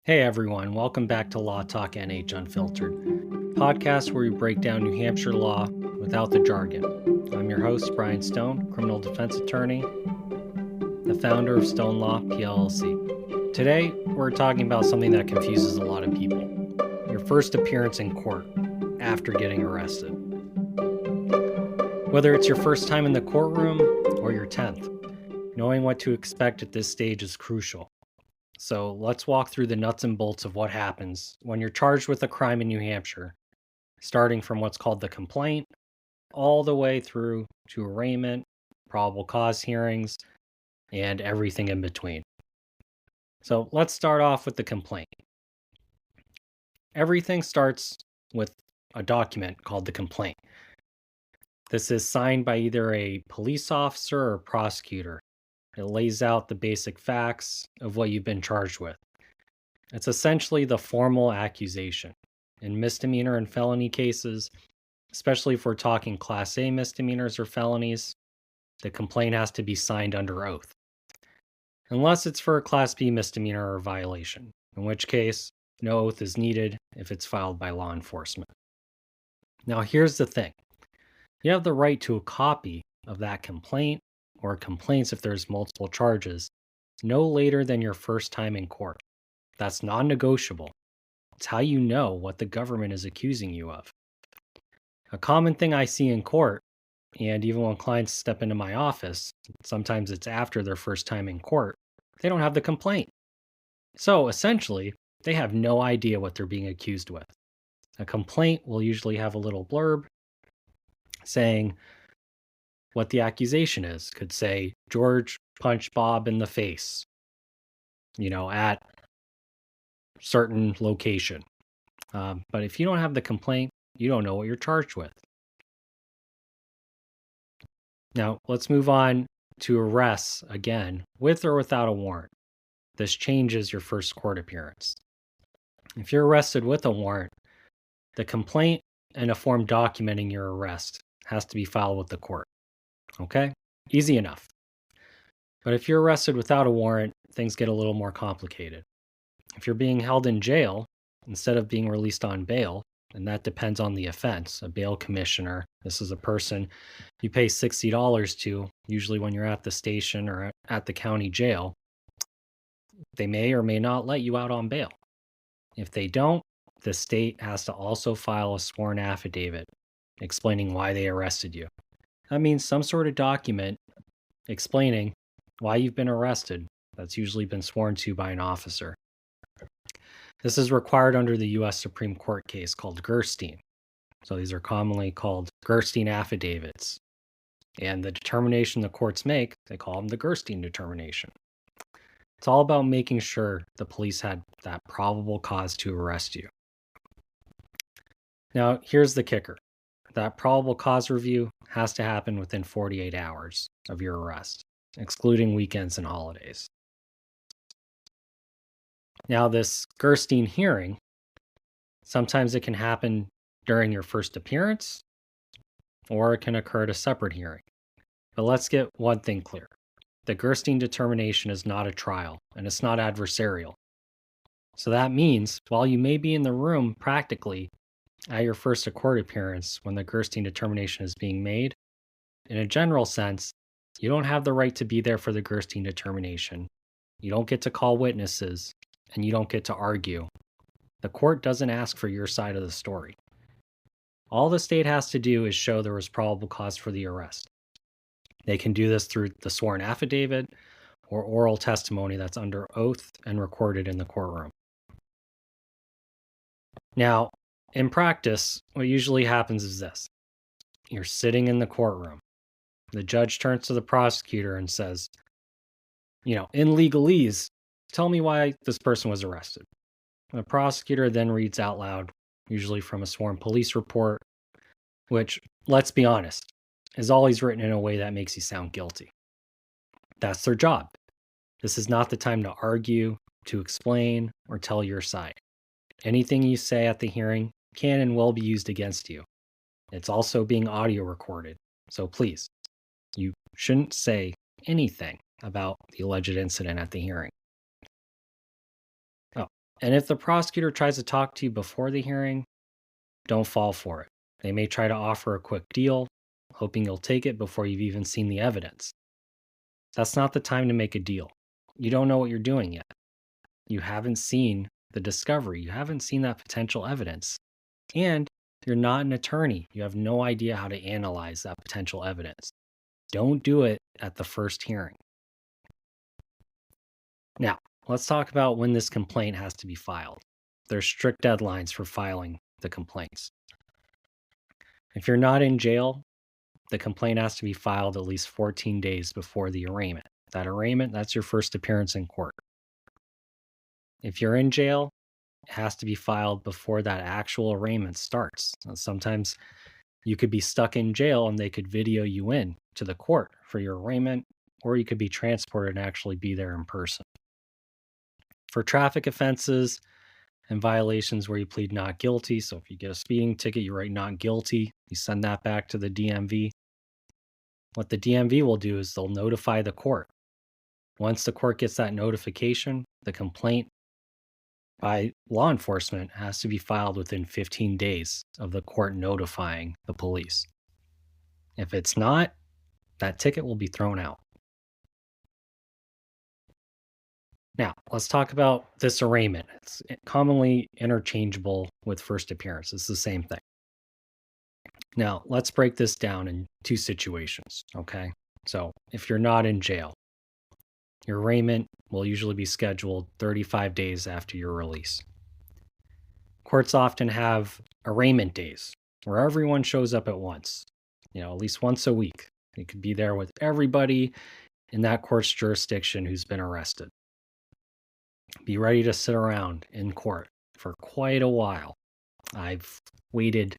Hey everyone, welcome back to Law Talk NH Unfiltered, podcast where we break down New Hampshire law without the jargon. I'm your host, Brian Stone, criminal defense attorney, the founder of Stone Law PLLC. Today, we're talking about something that confuses a lot of people: your first appearance in court after getting arrested. Whether it's your first time in the courtroom or your 10th, knowing what to expect at this stage is crucial. So let's walk through the nuts and bolts of what happens when you're charged with a crime in New Hampshire, starting from what's called the complaint, all the way through to arraignment, probable cause hearings, and everything in between. So let's start off with the complaint. Everything starts with a document called the complaint. This is signed by either a police officer or a prosecutor. It lays out the basic facts of what you've been charged with. It's essentially the formal accusation. In misdemeanor and felony cases, especially if we're talking Class A misdemeanors or felonies, the complaint has to be signed under oath, unless it's for a Class B misdemeanor or violation, in which case, no oath is needed if it's filed by law enforcement. Now, here's the thing. You have the right to a copy of that complaint or complaints if there's multiple charges no later than your first time in court. That's non-negotiable. It's how you know what the government is accusing you of. A common thing I see in court, and even when clients step into my office, sometimes it's after their first time in court, they don't have the complaint. So essentially, they have no idea what they're being accused with. A complaint will usually have a little blurb saying what the accusation is. Could say, George punched Bob in the face, at certain location. But if you don't have the complaint, you don't know what you're charged with. Now, let's move on to arrests again, with or without a warrant. This changes your first court appearance. If you're arrested with a warrant, the complaint and a form documenting your arrest has to be filed with the court. Okay? Easy enough. But if you're arrested without a warrant, things get a little more complicated. If you're being held in jail, instead of being released on bail, and that depends on the offense, a bail commissioner, this is a person you pay $60 to, usually when you're at the station or at the county jail. They may or may not let you out on bail. If they don't, the state has to also file a sworn affidavit explaining why they arrested you. That means some sort of document explaining why you've been arrested that's usually been sworn to by an officer. This is required under the U.S. Supreme Court case called Gerstein. So these are commonly called Gerstein affidavits. And the determination the courts make, they call them the Gerstein determination. It's all about making sure the police had that probable cause to arrest you. Now, here's the kicker. That probable cause review has to happen within 48 hours of your arrest, excluding weekends and holidays. Now, this Gerstein hearing, sometimes it can happen during your first appearance, or it can occur at a separate hearing. But let's get one thing clear. The Gerstein determination is not a trial, and it's not adversarial. So that means, while you may be in the room practically at your first court appearance when the Gerstein determination is being made, in a general sense, you don't have the right to be there for the Gerstein determination. You don't get to call witnesses, and you don't get to argue. The court doesn't ask for your side of the story. All the state has to do is show there was probable cause for the arrest. They can do this through the sworn affidavit or oral testimony that's under oath and recorded in the courtroom. Now, in practice, what usually happens is this. You're sitting in the courtroom. The judge turns to the prosecutor and says, in legalese, tell me why this person was arrested. The prosecutor then reads out loud, usually from a sworn police report, which, let's be honest, is always written in a way that makes you sound guilty. That's their job. This is not the time to argue, to explain, or tell your side. Anything you say at the hearing can and will be used against you. It's also being audio recorded, so please, you shouldn't say anything about the alleged incident at the hearing. Oh, And if the prosecutor tries to talk to you before the hearing, don't fall for it. They may try to offer a quick deal, hoping you'll take it before you've even seen the evidence. That's not the time to make a deal. You don't know what you're doing yet. You haven't seen the discovery, you haven't seen that potential evidence. And you're not an attorney. You have no idea how to analyze that potential evidence. Don't do it at the first hearing. Now, let's talk about when this complaint has to be filed. There's strict deadlines for filing the complaints. If you're not in jail, the complaint has to be filed at least 14 days before the arraignment. That arraignment, that's your first appearance in court. If you're in jail, it has to be filed before that actual arraignment starts. Sometimes you could be stuck in jail and they could video you in to the court for your arraignment, or you could be transported and actually be there in person. For traffic offenses and violations where you plead not guilty, so if you get a speeding ticket, you write not guilty, you send that back to the DMV. What the DMV will do is they'll notify the court. Once the court gets that notification, the complaint by law enforcement has to be filed within 15 days of the court notifying the police. If it's not, that ticket will be thrown out. Now, let's talk about this arraignment. It's commonly interchangeable with first appearance. It's the same thing. Now, let's break this down in two situations, okay? So, if you're not in jail, your arraignment will usually be scheduled 35 days after your release. Courts often have arraignment days where everyone shows up at once, at least once a week. You could be there with everybody in that court's jurisdiction who's been arrested. Be ready to sit around in court for quite a while. I've waited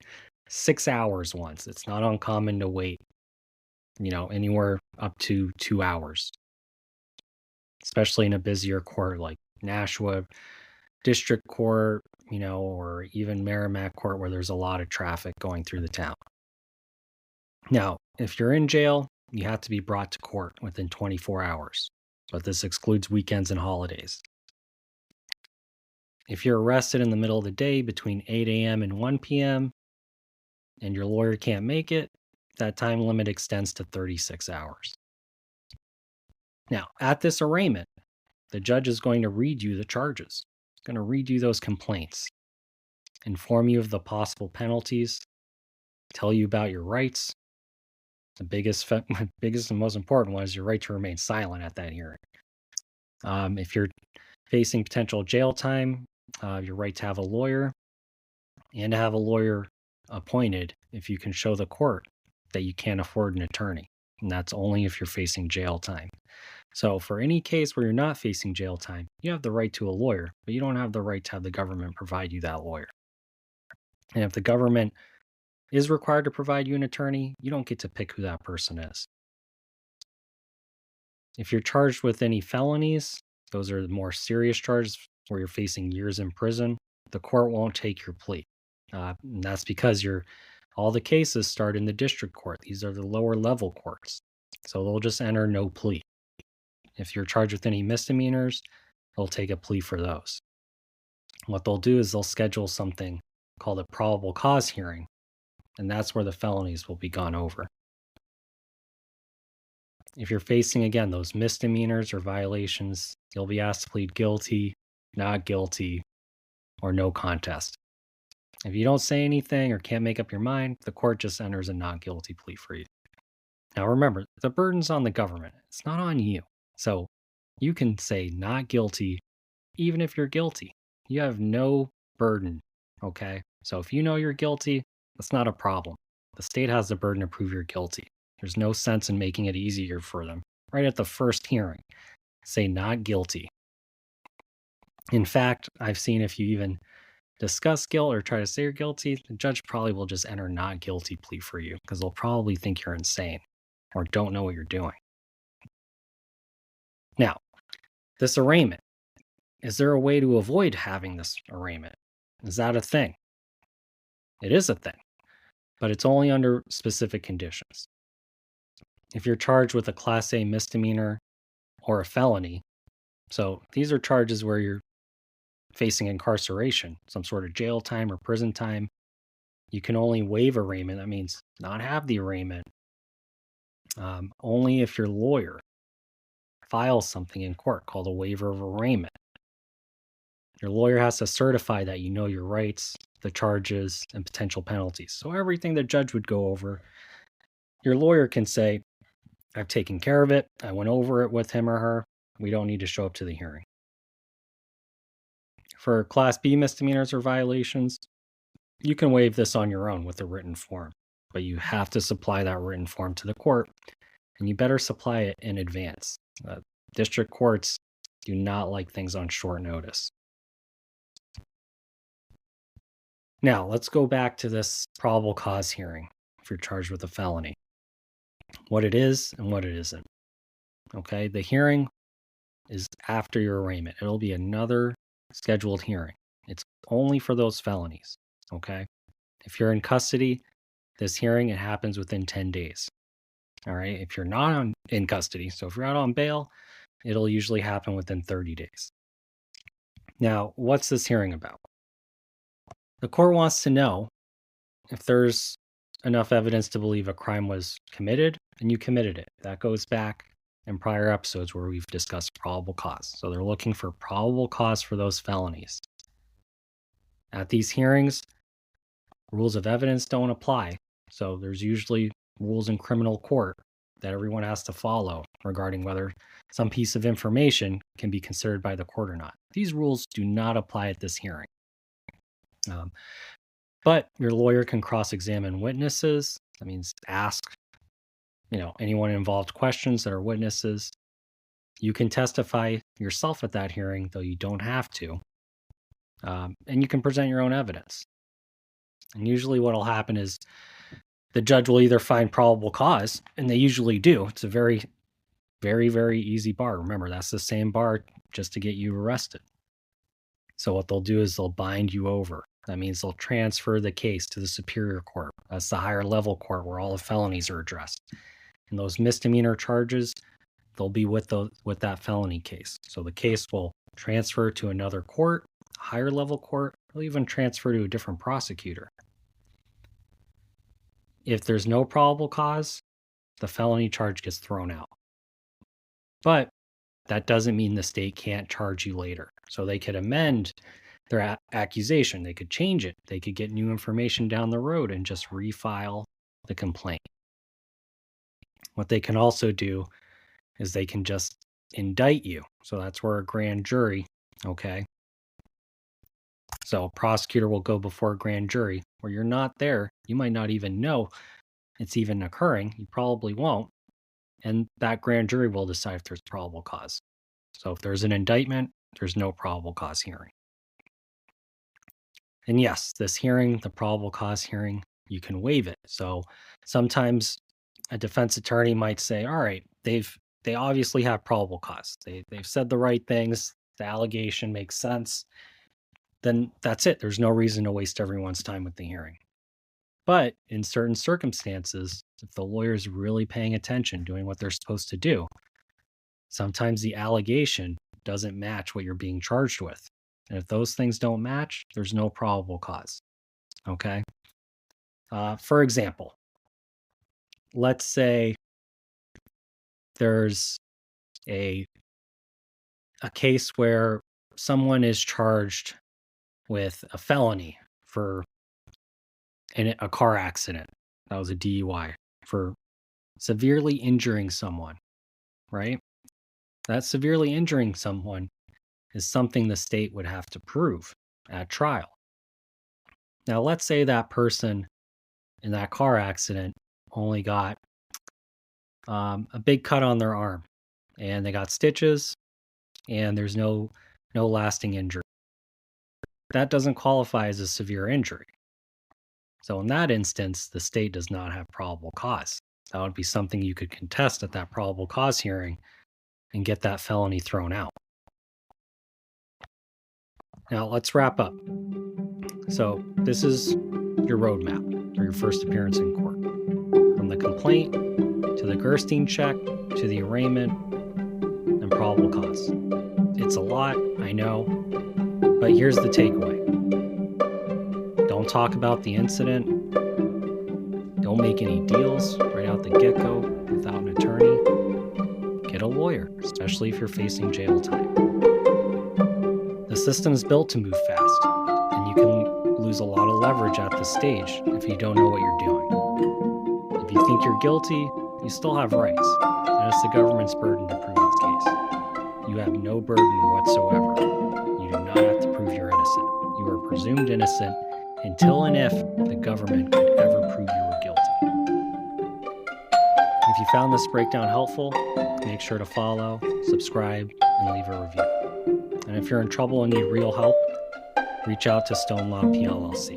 6 hours once. It's not uncommon to wait, anywhere up to 2 hours, especially in a busier court like Nashua District Court, or even Merrimack Court where there's a lot of traffic going through the town. Now, if you're in jail, you have to be brought to court within 24 hours, but this excludes weekends and holidays. If you're arrested in the middle of the day between 8 a.m. and 1 p.m. and your lawyer can't make it, that time limit extends to 36 hours. Now, at this arraignment, the judge is going to read you the charges. He's going to read you those complaints, inform you of the possible penalties, tell you about your rights. The biggest and most important one is your right to remain silent at that hearing. If you're facing potential jail time, your right to have a lawyer, and to have a lawyer appointed if you can show the court that you can't afford an attorney. And that's only if you're facing jail time. So for any case where you're not facing jail time, you have the right to a lawyer, but you don't have the right to have the government provide you that lawyer. And if the government is required to provide you an attorney, you don't get to pick who that person is. If you're charged with any felonies, those are the more serious charges where you're facing years in prison, the court won't take your plea. And that's because all the cases start in the district court. These are the lower level courts. So they'll just enter no plea. If you're charged with any misdemeanors, they'll take a plea for those. What they'll do is they'll schedule something called a probable cause hearing, and that's where the felonies will be gone over. If you're facing, again, those misdemeanors or violations, you'll be asked to plead guilty, not guilty, or no contest. If you don't say anything or can't make up your mind, the court just enters a not guilty plea for you. Now remember, the burden's on the government. It's not on you. So you can say not guilty even if you're guilty. You have no burden, okay? So if you know you're guilty, that's not a problem. The state has the burden to prove you're guilty. There's no sense in making it easier for them. Right at the first hearing, say not guilty. In fact, I've seen if you even discuss guilt or try to say you're guilty, the judge probably will just enter not guilty plea for you because they'll probably think you're insane or don't know what you're doing. Now, this arraignment, is there a way to avoid having this arraignment? Is that a thing? It is a thing, but it's only under specific conditions. If you're charged with a Class A misdemeanor or a felony, so these are charges where you're facing incarceration, some sort of jail time or prison time, you can only waive arraignment. That means not have the arraignment, only if your lawyer files something in court called a waiver of arraignment. Your lawyer has to certify that you know your rights, the charges, and potential penalties. So everything the judge would go over, your lawyer can say, I've taken care of it. I went over it with him or her. We don't need to show up to the hearing. For Class B misdemeanors or violations, you can waive this on your own with a written form, but you have to supply that written form to the court, and you better supply it in advance. District courts do not like things on short notice. Now, let's go back to this probable cause hearing if you're charged with a felony. What it is and what it isn't. Okay, the hearing is after your arraignment. It'll be another scheduled hearing. It's only for those felonies. Okay, if you're in custody, this hearing, it happens within 10 days. All right, if you're not in custody, so if you're out on bail, it'll usually happen within 30 days. Now, what's this hearing about? The court wants to know if there's enough evidence to believe a crime was committed and you committed it. That goes back in prior episodes where we've discussed probable cause. So they're looking for probable cause for those felonies. At these hearings, rules of evidence don't apply. So there's usually rules in criminal court that everyone has to follow regarding whether some piece of information can be considered by the court or not. These rules do not apply at this hearing. But your lawyer can cross-examine witnesses. That means ask, anyone involved questions that are witnesses. You can testify yourself at that hearing, though you don't have to. And you can present your own evidence. And usually what will happen is the judge will either find probable cause, and they usually do. It's a very, very, very easy bar. Remember, that's the same bar just to get you arrested. So what they'll do is they'll bind you over. That means they'll transfer the case to the superior court. That's the higher level court where all the felonies are addressed. And those misdemeanor charges, they'll be with that felony case. So the case will transfer to another court, higher level court, or even transfer to a different prosecutor. If there's no probable cause, the felony charge gets thrown out. But that doesn't mean the state can't charge you later. So they could amend their accusation. They could change it. They could get new information down the road and just refile the complaint. What they can also do is they can just indict you. So that's where a grand jury, okay? So a prosecutor will go before a grand jury where you're not there. You might not even know it's even occurring. You probably won't. And that grand jury will decide if there's probable cause. So if there's an indictment, there's no probable cause hearing. And yes, this hearing, the probable cause hearing, you can waive it. So sometimes a defense attorney might say, all right, they obviously have probable cause. They've said the right things. The allegation makes sense. Then that's it. There's no reason to waste everyone's time with the hearing. But in certain circumstances, if the lawyer is really paying attention, doing what they're supposed to do, sometimes the allegation doesn't match what you're being charged with. And if those things don't match, there's no probable cause. Okay? For example, let's say there's a case where someone is charged with a felony for a car accident. That was a DUI for severely injuring someone, right? That severely injuring someone is something the state would have to prove at trial. Now, let's say that person in that car accident only got a big cut on their arm, and they got stitches, and there's no lasting injury. That doesn't qualify as a severe injury. So in that instance, the state does not have probable cause. That would be something you could contest at that probable cause hearing and get that felony thrown out. Now, let's wrap up. So this is your roadmap for your first appearance in court. From the complaint, to the Gerstein check, to the arraignment, and probable cause. It's a lot, I know, But here's the takeaway. Don't talk about the incident. Don't make any deals right out the get-go without an attorney. Get a lawyer, especially if you're facing jail time. The system is built to move fast, and you can lose a lot of leverage at this stage if you don't know what you're doing. If you think you're guilty, you still have rights, and it's the government's burden to prove its case. You have no burden whatsoever. You do not have to prove you're innocent. You are presumed innocent until and if the government could ever prove you were guilty. If you found this breakdown helpful, make sure to follow, subscribe, and leave a review. And if you're in trouble and need real help, reach out to Stone Law PLLC.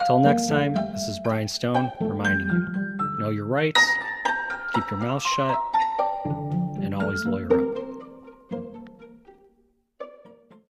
Till next time, this is Brian Stone reminding you, know your rights, keep your mouth shut, and always lawyer up.